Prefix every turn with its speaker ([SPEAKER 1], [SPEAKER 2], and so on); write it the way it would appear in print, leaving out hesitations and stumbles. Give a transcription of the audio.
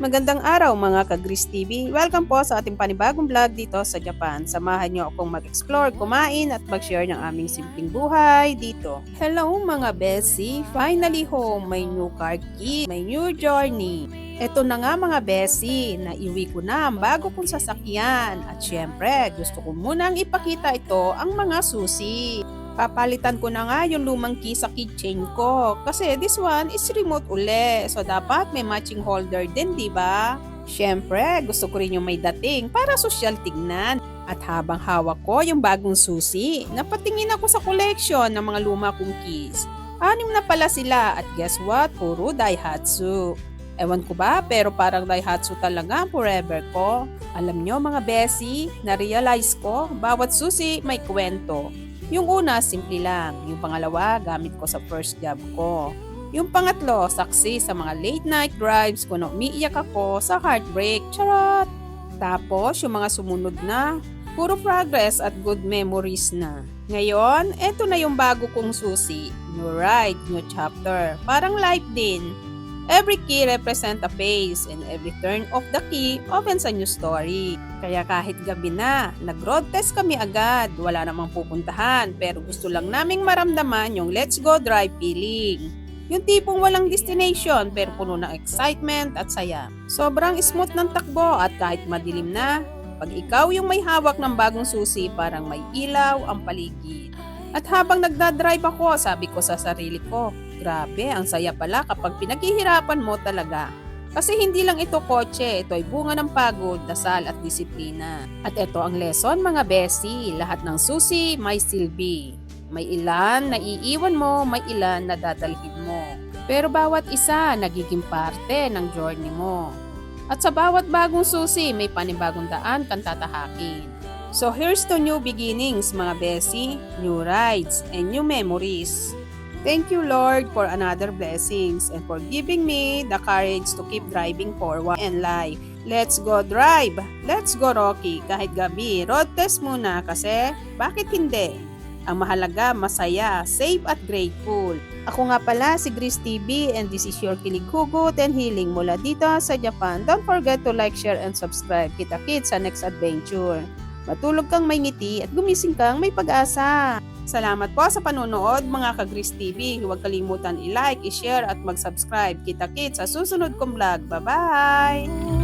[SPEAKER 1] Magandang araw mga ka-Gris TV. Welcome po sa ating panibagong vlog dito sa Japan. Samahan niyo akong mag-explore, kumain at mag-share ng aming simpleng buhay dito. Hello mga Bessie! Finally home! May new car key, may new journey. Ito na nga mga Bessie, naiwi ko na ang bago kong sasakyan. At syempre, gusto ko munang ipakita ito ang mga susi. Papalitan ko na nga yung lumang key sa keychain ko kasi this one is remote uli. So dapat may matching holder din, di ba? Syempre, gusto ko rin yung may dating para sosyal tignan. At habang hawak ko yung bagong susi, napatingin ako sa collection ng mga luma kong keys. 6 na pala sila at guess what? Puro Daihatsu. Ewan ko ba, pero parang Daihatsu talaga forever ko. Alam nyo mga Bessie, na-realize ko, bawat susi may kwento. Yung una, simple lang. Yung pangalawa, gamit ko sa first job ko. Yung pangatlo, saksi sa mga late night drives ko na umiiyak ako sa heartbreak. Charot! Tapos, yung mga sumunod na, puro progress at good memories na. Ngayon, eto na yung bago kong susi. New ride, new chapter. Parang life din. Every key represent a phase and every turn of the key opens a new story. Kaya kahit gabi na, nag-road test kami agad. Wala namang pupuntahan pero gusto lang naming maramdaman yung let's go drive feeling. Yung tipong walang destination pero puno ng excitement at saya. Sobrang smooth ng takbo at kahit madilim na, pag ikaw yung may hawak ng bagong susi parang may ilaw ang paligid. At habang nagdadrive ako, sabi ko sa sarili ko, grabe, ang saya pala kapag pinaghihirapan mo talaga. Kasi hindi lang ito kotse, ito ay bunga ng pagod, dasal at disiplina. At ito ang lesson mga Bessie, lahat ng susi may silbi. May ilan na iiwan mo, may ilan na dadalhin mo. Pero bawat isa nagiging parte ng journey mo. At sa bawat bagong susi, may panibagong daan kang tatahakin. So here's to new beginnings mga Bessie, new rides, and new memories. Thank you Lord for another blessings and for giving me the courage to keep driving forward in life. Let's go drive! Let's go Rocky! Kahit gabi, road test muna kasi bakit hindi? Ang mahalaga, masaya, safe at grateful. Ako nga pala si Gris TV and this is your Kilig Hugot and Healing mula dito sa Japan. Don't forget to like, share, and subscribe. Kita-kits sa next adventure. Matulog kang may ngiti at gumising kang may pag-asa. Salamat po sa panonood mga ka-Gris TV. Huwag kalimutan i-like, i-share at mag-subscribe. Kita-kits sa susunod kong vlog. Bye-bye!